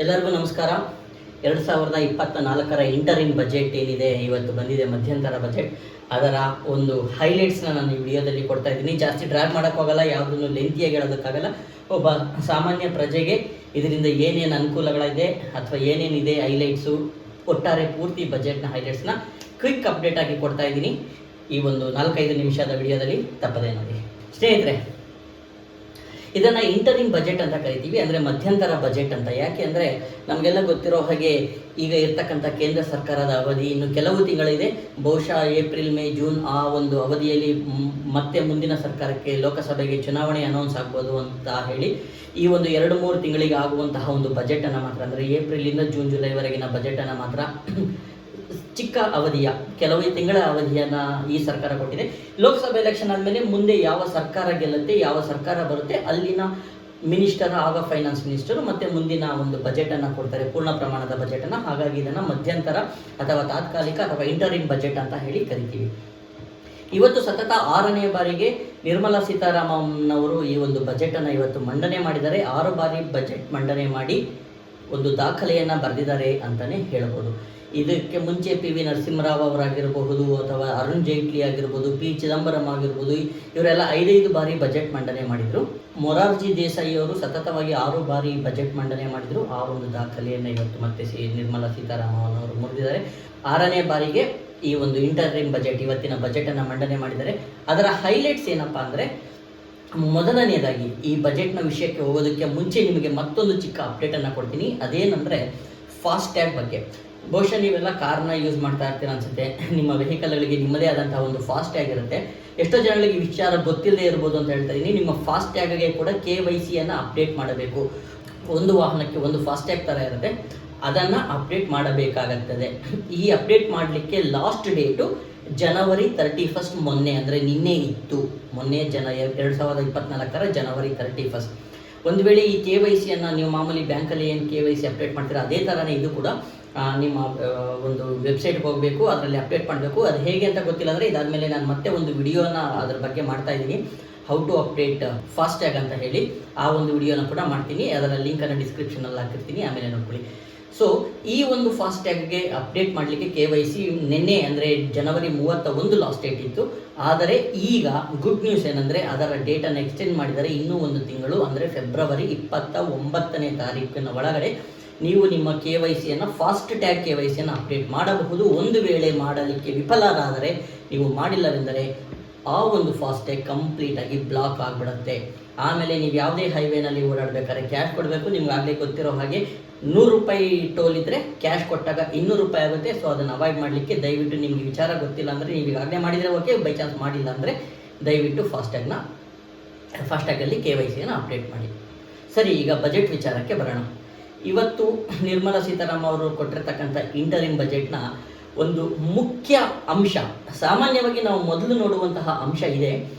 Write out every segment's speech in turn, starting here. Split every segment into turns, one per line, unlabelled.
ಎಲ್ಲರಿಗೂ ನಮಸ್ಕಾರ. 2024ರ interim budget ಏನಿದೆ ಇವತ್ತು ಬಂದಿದೆ, ಮಧ್ಯಂತರ ಬಜೆಟ್. ಅದರ ಒಂದು ಹೈಲೈಟ್ಸ್ನ ನಾನು ಈ ವಿಡಿಯೋದಲ್ಲಿ ಕೊಡ್ತಾ ಇದ್ದೀನಿ. ಜಾಸ್ತಿ ಡ್ರ್ಯಾಗ್ ಮಾಡೋಕ್ಕಾಗಲ್ಲ, ಯಾವುದನ್ನು ಲೆಂತಿಯಾಗಿ ಹೇಳೋದಕ್ಕಾಗಲ್ಲ. ಒಬ್ಬ ಸಾಮಾನ್ಯ ಪ್ರಜೆಗೆ ಇದರಿಂದ ಏನೇನು ಅನುಕೂಲಗಳಿದೆ ಅಥವಾ ಏನೇನಿದೆ ಹೈಲೈಟ್ಸು, ಒಟ್ಟಾರೆ ಪೂರ್ತಿ ಬಜೆಟ್ನ ಹೈಲೈಟ್ಸ್ನ ಕ್ವಿಕ್ ಅಪ್ಡೇಟ್ ಆಗಿ ಕೊಡ್ತಾ ಇದ್ದೀನಿ ಈ ಒಂದು 4-5 ನಿಮಿಷದ ವಿಡಿಯೋದಲ್ಲಿ. ತಪ್ಪದೇ ನೋಡಿ ಸ್ನೇಹಿತರೆ. ಇದನ್ನು ಇಂಟರಿಮ್ ಬಜೆಟ್ ಅಂತ ಕರಿತೀವಿ, ಅಂದರೆ ಮಧ್ಯಂತರ ಬಜೆಟ್ ಅಂತ. ಯಾಕೆ ಅಂದರೆ ನಮಗೆಲ್ಲ ಗೊತ್ತಿರೋ ಹಾಗೆ ಈಗ ಇರ್ತಕ್ಕಂಥ ಕೇಂದ್ರ ಸರ್ಕಾರದ ಅವಧಿ ಇನ್ನು ಕೆಲವು ತಿಂಗಳಿದೆ. ಬಹುಶಃ ಏಪ್ರಿಲ್, ಮೇ, ಜೂನ್ ಆ ಒಂದು ಅವಧಿಯಲ್ಲಿ ಮತ್ತೆ ಮುಂದಿನ ಸರ್ಕಾರಕ್ಕೆ ಲೋಕಸಭೆಗೆ ಚುನಾವಣೆ ಅನೌನ್ಸ್ ಆಗ್ಬೋದು ಅಂತ ಹೇಳಿ ಈ ಒಂದು 2-3 ತಿಂಗಳಿಗೆ ಆಗುವಂತಹ ಒಂದು ಬಜೆಟನ್ನು ಮಾತ್ರ, ಅಂದರೆ ಏಪ್ರಿಲಿಂದ ಜೂನ್ ಜುಲೈವರೆಗಿನ ಬಜೆಟನ್ನು ಮಾತ್ರ ಚಿಕ್ಕ ಅವಧಿಯ ಕೆಲವೇ ತಿಂಗಳ ಅವಧಿಯನ್ನು ಈ ಸರ್ಕಾರ ಕೊಟ್ಟಿದೆ. ಲೋಕಸಭೆ ಎಲೆಕ್ಷನ್ ಆದಮೇಲೆ ಮುಂದೆ ಯಾವ ಸರ್ಕಾರ ಗೆಲ್ಲುತ್ತೆ, ಯಾವ ಸರ್ಕಾರ ಬರುತ್ತೆ, ಅಲ್ಲಿನ ಮಿನಿಸ್ಟರ್, ಆಗ ಫೈನಾನ್ಸ್ ಮಿನಿಸ್ಟರು ಮತ್ತೆ ಮುಂದಿನ ಒಂದು ಬಜೆಟನ್ನು ಕೊಡ್ತಾರೆ, ಪೂರ್ಣ ಪ್ರಮಾಣದ ಬಜೆಟನ್ನು. ಹಾಗಾಗಿ ಇದನ್ನು ಮಧ್ಯಂತರ ಅಥವಾ ತಾತ್ಕಾಲಿಕ ಅಥವಾ ಇಂಟರಿಮ್ ಬಜೆಟ್ ಅಂತ ಹೇಳಿ ಕರಿತೀವಿ. ಇವತ್ತು ಸತತ 6ನೇ ಬಾರಿಗೆ ನಿರ್ಮಲಾ ಸೀತಾರಾಮನ್ ಅವರು ಈ ಒಂದು ಬಜೆಟನ್ನು ಇವತ್ತು ಮಂಡನೆ ಮಾಡಿದ್ದಾರೆ. 6 ಬಾರಿ ಬಜೆಟ್ ಮಂಡನೆ ಮಾಡಿ ಒಂದು ದಾಖಲೆಯನ್ನು ಬರೆದಿದ್ದಾರೆ ಅಂತಲೇ ಹೇಳ್ಬೋದು. ಇದಕ್ಕೆ ಮುಂಚೆ PV ನರಸಿಂಹರಾವ್ ಅವರಾಗಿರಬಹುದು ಅಥವಾ ಅರುಣ್ ಜೈಟ್ಲಿ ಆಗಿರ್ಬೋದು, P ಚಿದಂಬರಂ ಆಗಿರ್ಬೋದು, ಇವರೆಲ್ಲ 5 ಬಾರಿ ಬಜೆಟ್ ಮಂಡನೆ ಮಾಡಿದರು. ಮೊರಾರ್ಜಿ ದೇಸಾಯಿ ಅವರು ಸತತವಾಗಿ 6 ಬಾರಿ ಬಜೆಟ್ ಮಂಡನೆ ಮಾಡಿದರು. ಆ ಒಂದು ದಾಖಲೆಯನ್ನು ಇವತ್ತು ಮತ್ತೆ ನಿರ್ಮಲಾ ಸೀತಾರಾಮನ್ ಅವರು ಮುರಿದಿದ್ದಾರೆ. 6ನೇ ಬಾರಿಗೆ ಈ ಒಂದು ಇಂಟರಿಮ್ ಬಜೆಟ್, ಇವತ್ತಿನ ಬಜೆಟನ್ನು ಮಂಡನೆ ಮಾಡಿದ್ದಾರೆ. ಅದರ ಹೈಲೈಟ್ಸ್ ಏನಪ್ಪ ಅಂದರೆ, ಮೊದಲನೇದಾಗಿ ಈ ಬಜೆಟ್ನ ವಿಷಯಕ್ಕೆ ಹೋಗೋದಕ್ಕೆ ಮುಂಚೆ ನಿಮಗೆ ಮತ್ತೊಂದು ಚಿಕ್ಕ ಅಪ್ಡೇಟನ್ನು ಕೊಡ್ತೀನಿ. ಅದೇನೆಂದರೆ ಫಾಸ್ಟ್ಯಾಗ್ ಬಗ್ಗೆ. ಬಹುಶಃ ನೀವೆಲ್ಲ ಕಾರ್ನ ಯೂಸ್ ಮಾಡ್ತಾ ಇರ್ತೀರ ಅನಿಸುತ್ತೆ. ನಿಮ್ಮ ವೆಹಿಕಲ್ಗಳಿಗೆ ನಿಮ್ಮದೇ ಆದಂತಹ ಒಂದು ಫಾಸ್ಟ್ಯಾಗ್ ಇರುತ್ತೆ. ಎಷ್ಟೋ ಜನಗಳಿಗೆ ವಿಚಾರ ಗೊತ್ತಿಲ್ಲದೆ ಇರ್ಬೋದು ಅಂತ ಹೇಳ್ತಾ ಇದ್ದೀನಿ. ನಿಮ್ಮ ಫಾಸ್ಟ್ಯಾಗ್ಗೆ ಕೂಡ KYCಯನ್ನು ಅಪ್ಡೇಟ್ ಮಾಡಬೇಕು. ಒಂದು ವಾಹನಕ್ಕೆ ಒಂದು ಫಾಸ್ಟ್ಯಾಗ್ ಥರ ಇರುತ್ತೆ, ಅದನ್ನು ಅಪ್ಡೇಟ್ ಮಾಡಬೇಕಾಗುತ್ತದೆ. ಈ ಅಪ್ಡೇಟ್ ಮಾಡಲಿಕ್ಕೆ ಲಾಸ್ಟ್ ಡೇಟು ಜನವರಿ 31 ಮೊನ್ನೆ, ಅಂದರೆ ನಿನ್ನೆ ಇತ್ತು. ಮೊನ್ನೆ 2024ರ ಜನವರಿ 31. ಒಂದು ವೇಳೆ ಈ KYCಯನ್ನು ನೀವು ಮಾಮೂಲಿ ಬ್ಯಾಂಕಲ್ಲಿ ಏನು KYC ಅಪ್ಡೇಟ್ ಮಾಡ್ತೀರಾ ಅದೇ ಥರನೇ ಇದು ಕೂಡ ನಿಮ್ಮ ಒಂದು ವೆಬ್ಸೈಟ್ಗೆ ಹೋಗಬೇಕು, ಅದರಲ್ಲಿ ಅಪ್ಡೇಟ್ ಮಾಡಬೇಕು. ಅದು ಹೇಗೆ ಅಂತ ಗೊತ್ತಿಲ್ಲ ಅಂದರೆ ಇದಾದಮೇಲೆ ನಾನು ಮತ್ತೆ ಒಂದು ವಿಡಿಯೋನ ಅದ್ರ ಬಗ್ಗೆ ಮಾಡ್ತಾ ಇದ್ದೀನಿ, ಹೌ ಟು ಅಪ್ಡೇಟ್ ಫಾಸ್ಟ್ಯಾಗ್ ಅಂತ ಹೇಳಿ. ಆ ಒಂದು ವಿಡಿಯೋನ ಕೂಡ ಮಾಡ್ತೀನಿ, ಅದರ ಲಿಂಕನ್ನು ಡಿಸ್ಕ್ರಿಪ್ಷನಲ್ಲಿ ಹಾಕಿರ್ತೀನಿ, ಆಮೇಲೆ ನೋಡ್ಕೊಳ್ಳಿ. ಸೊ ಈ ಒಂದು ಫಾಸ್ಟ್ಯಾಗ್ಗೆ ಅಪ್ಡೇಟ್ ಮಾಡಲಿಕ್ಕೆ KYC ನಿನ್ನೆ ಅಂದರೆ ಜನವರಿ 31 ಲಾಸ್ಟ್ ಡೇಟ್ ಇತ್ತು. ಆದರೆ ಈಗ ಗುಡ್ ನ್ಯೂಸ್ ಏನಂದರೆ ಅದರ ಡೇಟನ್ನು ಎಕ್ಸ್ಟೆಂಡ್ ಮಾಡಿದರೆ ಇನ್ನೂ 1 ತಿಂಗಳು, ಅಂದರೆ ಫೆಬ್ರವರಿ 29ನೇ ತಾರೀಕಿನ ಒಳಗಡೆ ನೀವು ನಿಮ್ಮ KYCಯನ್ನು ಫಾಸ್ಟ್ಯಾಗ್ KYCಯನ್ನು ಅಪ್ಡೇಟ್ ಮಾಡಬಹುದು. ಒಂದು ವೇಳೆ ಮಾಡಲಿಕ್ಕೆ ವಿಫಲರಾದರೆ, ನೀವು ಮಾಡಿಲ್ಲವೆಂದರೆ ಆ ಒಂದು ಫಾಸ್ಟ್ಯಾಗ್ ಕಂಪ್ಲೀಟಾಗಿ ಬ್ಲಾಕ್ ಆಗಿಬಿಡುತ್ತೆ. ಆಮೇಲೆ ನೀವು ಯಾವುದೇ ಹೈವೇನಲ್ಲಿ ಓಡಾಡಬೇಕಾದ್ರೆ ಕ್ಯಾಶ್ ಕೊಡಬೇಕು. ನಿಮ್ಗೆ ಆಗಲೇ ಗೊತ್ತಿರೋ ಹಾಗೆ 100 ರೂಪಾಯಿ ಟೋಲ್ ಇದ್ದರೆ ಕ್ಯಾಶ್ ಕೊಟ್ಟಾಗ 200 ರೂಪಾಯಿ ಆಗುತ್ತೆ. ಸೊ ಅದನ್ನು ಅವಾಯ್ಡ್ ಮಾಡಲಿಕ್ಕೆ ದಯವಿಟ್ಟು ನಿಮಗೆ ವಿಚಾರ ಗೊತ್ತಿಲ್ಲ ಅಂದರೆ, ನೀವು ಈಗಾಗಲೇ ಮಾಡಿದರೆ ಓಕೆ, ಬೈ ಚಾನ್ಸ್ ಮಾಡಿಲ್ಲ ಅಂದರೆ ದಯವಿಟ್ಟು ಫಾಸ್ಟ್ಯಾಗಲ್ಲಿ KYCಯನ್ನು ಅಪ್ಡೇಟ್ ಮಾಡಿ. ಸರಿ, ಈಗ ಬಜೆಟ್ ವಿಚಾರಕ್ಕೆ ಬರೋಣ. ಇವತ್ತು ನಿರ್ಮಲಾ ಸೀತಾರಾಮನ್ ಅವರು ಕೊಟ್ಟಿರ್ತಕ್ಕಂಥ ಇಂಟರಿಮ್ ಬಜೆಟ್ನ ಒಂದು ಮುಖ್ಯ ಅಂಶ, ಸಾಮಾನ್ಯವಾಗಿ ನಾವು ಮೊದಲು ನೋಡುವಂತಹ ಅಂಶ ಇದೆ,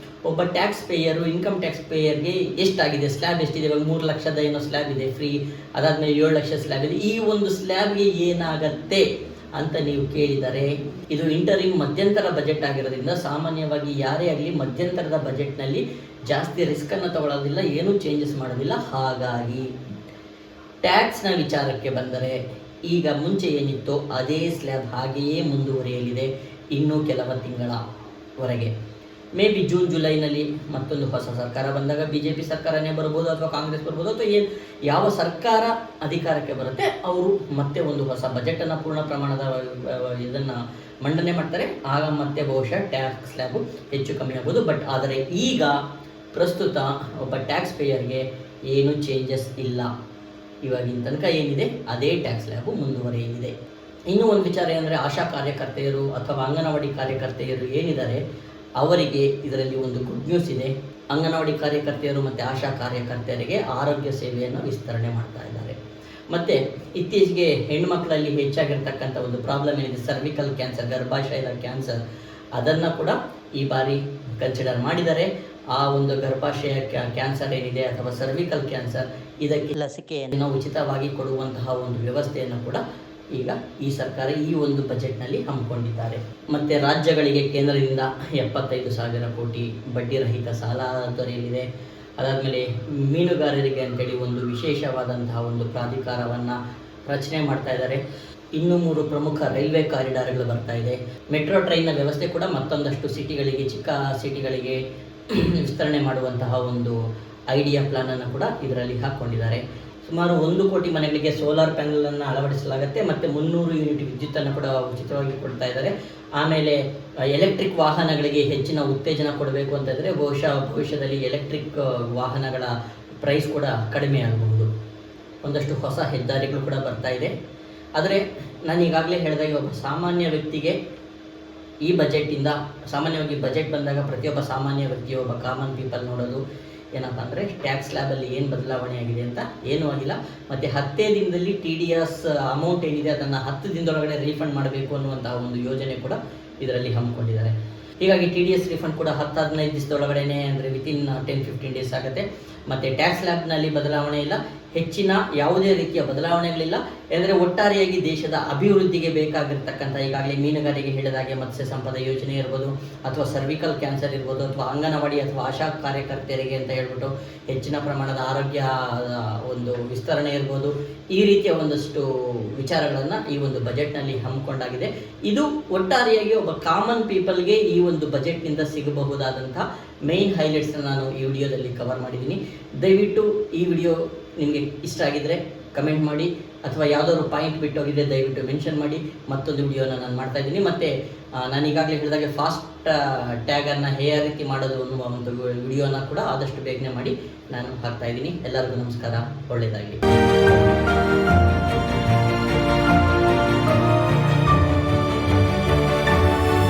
ಒಬ್ಬ ಟ್ಯಾಕ್ಸ್ ಪೇಯರು, ಇನ್ಕಮ್ ಟ್ಯಾಕ್ಸ್ ಪೇಯರ್ಗೆ ಎಷ್ಟಾಗಿದೆ, ಸ್ಲ್ಯಾಬ್ ಎಷ್ಟಿದೆ. ಇವಾಗ 3 ಲಕ್ಷದ ಏನೋ ಸ್ಲ್ಯಾಬ್ ಇದೆ ಫ್ರೀ, ಅದಾದಮೇಲೆ 7 ಲಕ್ಷ ಸ್ಲ್ಯಾಬ್ ಇದೆ. ಈ ಒಂದು ಸ್ಲ್ಯಾಬ್ಗೆ ಏನಾಗತ್ತೆ ಅಂತ ನೀವು ಕೇಳಿದರೆ, ಇದು ಇಂಟರಿಮ್ ಮಧ್ಯಂತರ ಬಜೆಟ್ ಆಗಿರೋದ್ರಿಂದ ಸಾಮಾನ್ಯವಾಗಿ ಯಾರೇ ಆಗಲಿ ಮಧ್ಯಂತರದ ಬಜೆಟ್ನಲ್ಲಿ ಜಾಸ್ತಿ ರಿಸ್ಕನ್ನು ತಗೊಳ್ಳೋದಿಲ್ಲ, ಏನೂ ಚೇಂಜಸ್ ಮಾಡೋದಿಲ್ಲ. ಹಾಗಾಗಿ ಟ್ಯಾಕ್ಸ್ನ ವಿಚಾರಕ್ಕೆ ಬಂದರೆ, ಈಗ ಮುಂಚೆ ಏನಿತ್ತೋ ಅದೇ ಸ್ಲ್ಯಾಬ್ ಹಾಗೆಯೇ ಮುಂದುವರಿಯಲಿದೆ ಇನ್ನೂ ಕೆಲವು ತಿಂಗಳವರೆಗೆ. ಮೇ ಬಿ ಜೂನ್ ಜುಲೈನಲ್ಲಿ ಮತ್ತೊಂದು ಹೊಸ ಸರ್ಕಾರ ಬಂದಾಗ BJP ಸರ್ಕಾರನೇ ಬರ್ಬೋದು ಅಥವಾ ಕಾಂಗ್ರೆಸ್ ಬರ್ಬೋದು, ಅಥವಾ ಯಾವ ಸರ್ಕಾರ ಅಧಿಕಾರಕ್ಕೆ ಬರುತ್ತೆ ಅವರು ಮತ್ತೆ ಒಂದು ಹೊಸ ಬಜೆಟನ್ನು ಪೂರ್ಣ ಪ್ರಮಾಣದ ಇದನ್ನು ಮಂಡನೆ ಮಾಡ್ತಾರೆ. ಆಗ ಮತ್ತೆ ಬಹುಶಃ ಟ್ಯಾಕ್ಸ್ ಸ್ಲ್ಯಾಬು ಹೆಚ್ಚು ಕಮ್ಮಿ ಆಗ್ಬೋದು. ಬಟ್ ಆದರೆ ಈಗ ಪ್ರಸ್ತುತ ಒಬ್ಬ ಟ್ಯಾಕ್ಸ್ ಪೇಯರ್ಗೆ ಏನು ಚೇಂಜಸ್ ಇಲ್ಲ. ಇವಾಗಿನ ತನಕ ಏನಿದೆ ಅದೇ ಟ್ಯಾಕ್ಸ್ ಸ್ಲ್ಯಾಬು ಮುಂದುವರಿಯಲಿದೆ. ಇನ್ನೂ ಒಂದು ವಿಚಾರ ಏನಂದರೆ, ಆಶಾ ಕಾರ್ಯಕರ್ತೆಯರು ಅಥವಾ ಅಂಗನವಾಡಿ ಕಾರ್ಯಕರ್ತೆಯರು ಏನಿದ್ದಾರೆ ಅವರಿಗೆ ಇದರಲ್ಲಿ ಒಂದು ಗುಡ್ ನ್ಯೂಸ್ ಇದೆ. ಅಂಗನವಾಡಿ ಕಾರ್ಯಕರ್ತೆಯರು ಮತ್ತು ಆಶಾ ಕಾರ್ಯಕರ್ತೆಯರಿಗೆ ಆರೋಗ್ಯ ಸೇವೆಯನ್ನು ವಿಸ್ತರಣೆ ಮಾಡ್ತಾ ಇದ್ದಾರೆ. ಮತ್ತು ಇತ್ತೀಚೆಗೆ ಹೆಣ್ಣುಮಕ್ಕಳಲ್ಲಿ ಹೆಚ್ಚಾಗಿರ್ತಕ್ಕಂಥ ಒಂದು ಪ್ರಾಬ್ಲಮ್ ಏನಿದೆ, ಸರ್ವಿಕಲ್ ಕ್ಯಾನ್ಸರ್, ಗರ್ಭಾಶಯದ ಕ್ಯಾನ್ಸರ್, ಅದನ್ನು ಕೂಡ ಈ ಬಾರಿ ಕನ್ಸಿಡರ್ ಮಾಡಿದ್ದಾರೆ. ಆ ಒಂದು ಗರ್ಭಾಶಯ ಕ್ಯಾನ್ಸರ್ ಏನಿದೆ ಅಥವಾ ಸರ್ವಿಕಲ್ ಕ್ಯಾನ್ಸರ್, ಇದಕ್ಕೆ ಲಸಿಕೆಯನ್ನು ಉಚಿತವಾಗಿ ಕೊಡುವಂತಹ ಒಂದು ವ್ಯವಸ್ಥೆಯನ್ನು ಕೂಡ ಈಗ ಈ ಸರ್ಕಾರ ಈ ಒಂದು ಬಜೆಟ್ನಲ್ಲಿ ಹಮ್ಮಿಕೊಂಡಿದ್ದಾರೆ. ಮತ್ತು ರಾಜ್ಯಗಳಿಗೆ ಕೇಂದ್ರದಿಂದ 75,000 ಕೋಟಿ ಬಡ್ಡಿ ರಹಿತ ಸಾಲ ದೊರೆಯಲಿದೆ. ಅದಾದಮೇಲೆ ಮೀನುಗಾರರಿಗೆ ಅಂತೇಳಿ ಒಂದು ವಿಶೇಷವಾದಂತಹ ಒಂದು ಪ್ರಾಧಿಕಾರವನ್ನು ರಚನೆ ಮಾಡ್ತಾ ಇದ್ದಾರೆ. ಇನ್ನೂ 3 ಪ್ರಮುಖ ರೈಲ್ವೆ ಕಾರಿಡಾರ್ಗಳು ಬರ್ತಾ ಇದೆ. ಮೆಟ್ರೋ ಟ್ರೈನ್ನ ವ್ಯವಸ್ಥೆ ಕೂಡ ಮತ್ತೊಂದಷ್ಟು ಸಿಟಿಗಳಿಗೆ, ಚಿಕ್ಕ ಸಿಟಿಗಳಿಗೆ ವಿಸ್ತರಣೆ ಮಾಡುವಂತಹ ಒಂದು ಐಡಿಯಾ ಪ್ಲಾನನ್ನು ಕೂಡ ಇದರಲ್ಲಿ ಹಾಕ್ಕೊಂಡಿದ್ದಾರೆ. ಸುಮಾರು 1 ಕೋಟಿ ಮನೆಗಳಿಗೆ ಸೋಲಾರ್ ಪ್ಯಾನಲನ್ನು ಅಳವಡಿಸಲಾಗುತ್ತೆ ಮತ್ತು 300 ಯೂನಿಟ್ ವಿದ್ಯುತ್ತನ್ನು ಕೂಡ ಉಚಿತವಾಗಿ ಕೊಡ್ತಾ ಇದ್ದಾರೆ. ಆಮೇಲೆ ಎಲೆಕ್ಟ್ರಿಕ್ ವಾಹನಗಳಿಗೆ ಹೆಚ್ಚಿನ ಉತ್ತೇಜನ ಕೊಡಬೇಕು ಅಂತಂದರೆ ಭವಿಷ್ಯದಲ್ಲಿ ಎಲೆಕ್ಟ್ರಿಕ್ ವಾಹನಗಳ ಪ್ರೈಸ್ ಕೂಡ ಕಡಿಮೆ ಆಗಬಹುದು. ಒಂದಷ್ಟು ಹೊಸ ಹೆದ್ದಾರಿಗಳು ಕೂಡ ಬರ್ತಾ ಇದೆ. ಆದರೆ ನಾನು ಈಗಾಗಲೇ ಹೇಳಿದಾಗೆ ಒಬ್ಬ ಸಾಮಾನ್ಯ ವ್ಯಕ್ತಿಗೆ ಈ ಬಜೆಟಿಂದ, ಸಾಮಾನ್ಯವಾಗಿ ಬಜೆಟ್ ಬಂದಾಗ ಪ್ರತಿಯೊಬ್ಬ ಸಾಮಾನ್ಯ ವ್ಯಕ್ತಿ, ಒಬ್ಬ ಕಾಮನ್ ಪೀಪಲ್ ನೋಡೋದು ಏನಪ್ಪ ಅಂದರೆ ಟ್ಯಾಕ್ಸ್ ಸ್ಲ್ಯಾಬಲ್ಲಿ ಏನು ಬದಲಾವಣೆ ಆಗಿದೆ ಅಂತ. ಏನೂ ಆಗಿಲ್ಲ. ಮತ್ತು 10 ದಿನದಲ್ಲಿ TDS ಅಮೌಂಟ್ ಏನಿದೆ ಅದನ್ನು 10 ದಿನದೊಳಗಡೆ ರೀಫಂಡ್ ಮಾಡಬೇಕು ಅನ್ನುವಂತಹ ಒಂದು ಯೋಜನೆ ಕೂಡ ಇದರಲ್ಲಿ ಹಮ್ಮಿಕೊಂಡಿದ್ದಾರೆ. ಹೀಗಾಗಿ TDS ರೀಫಂಡ್ ಕೂಡ 10-15 ದಿವಸದೊಳಗಡೆ ಅಂದರೆ ವಿತಿನ್ 10-15 ಡೇಸ್ ಆಗುತ್ತೆ. ಮತ್ತು ಟ್ಯಾಕ್ಸ್ ಸ್ಲ್ಯಾಬ್ನಲ್ಲಿ ಬದಲಾವಣೆ ಇಲ್ಲ, ಹೆಚ್ಚಿನ ಯಾವುದೇ ರೀತಿಯ ಬದಲಾವಣೆಗಳಿಲ್ಲ. ಅಂದರೆ ಒಟ್ಟಾರೆಯಾಗಿ ದೇಶದ ಅಭಿವೃದ್ಧಿಗೆ ಬೇಕಾಗಿರ್ತಕ್ಕಂಥ, ಈಗಾಗಲೇ ಮೀನುಗಾರಿಕೆ ಹೇಳಿದಾಗೆ ಮತ್ಸ್ಯ ಸಂಪದ ಯೋಜನೆ ಇರ್ಬೋದು, ಅಥವಾ ಸರ್ವಿಕಲ್ ಕ್ಯಾನ್ಸರ್ ಇರ್ಬೋದು, ಅಥವಾ ಅಂಗನವಾಡಿ ಅಥವಾ ಆಶಾ ಕಾರ್ಯಕರ್ತೆಯರಿಗೆ ಅಂತ ಹೇಳ್ಬಿಟ್ಟು ಹೆಚ್ಚಿನ ಪ್ರಮಾಣದ ಆರೋಗ್ಯ ಒಂದು ವಿಸ್ತರಣೆ ಇರ್ಬೋದು, ಈ ರೀತಿಯ ಒಂದಷ್ಟು ವಿಚಾರಗಳನ್ನು ಈ ಒಂದು ಬಜೆಟ್ನಲ್ಲಿ ಹಮ್ಮಿಕೊಂಡಾಗಿದೆ. ಇದು ಒಟ್ಟಾರೆಯಾಗಿ ಒಬ್ಬ ಕಾಮನ್ ಪೀಪಲ್ಗೆ ಈ ಒಂದು ಬಜೆಟ್ನಿಂದ ಸಿಗಬಹುದಾದಂಥ ಮೇನ್ ಹೈಲೈಟ್ಸ್ನ ನಾನು ಈ ವಿಡಿಯೋದಲ್ಲಿ ಕವರ್ ಮಾಡಿದ್ದೀನಿ. ದಯವಿಟ್ಟು ಈ ವಿಡಿಯೋ ನಿಮಗೆ ಇಷ್ಟ ಆಗಿದ್ದರೆ ಕಮೆಂಟ್ ಮಾಡಿ, ಅಥವಾ ಯಾವುದಾದ್ರು ಪಾಯಿಂಟ್ ಬಿಟ್ಟೋಗಿದ್ರೆ ದಯವಿಟ್ಟು ಮೆನ್ಷನ್ ಮಾಡಿ. ಮತ್ತೊಂದು ವಿಡಿಯೋನ ನಾನು ಮಾಡ್ತಾ ಇದ್ದೀನಿ. ಮತ್ತು ನಾನು ಈಗಾಗಲೇ ಹೇಳಿದಾಗೆ ಫಾಸ್ಟ್ ಟ್ಯಾಗನ್ನು ಯಾವ ರೀತಿ ಮಾಡೋದು ಅನ್ನುವ ಒಂದು ವಿಡಿಯೋನ ಕೂಡ ಆದಷ್ಟು ಬೇಗನೆ ಮಾಡಿ ನಾನು ಹಾಕ್ತಾ ಇದ್ದೀನಿ. ಎಲ್ಲರಿಗೂ ನಮಸ್ಕಾರ, ಒಳ್ಳೆಯದಾಗಲಿ.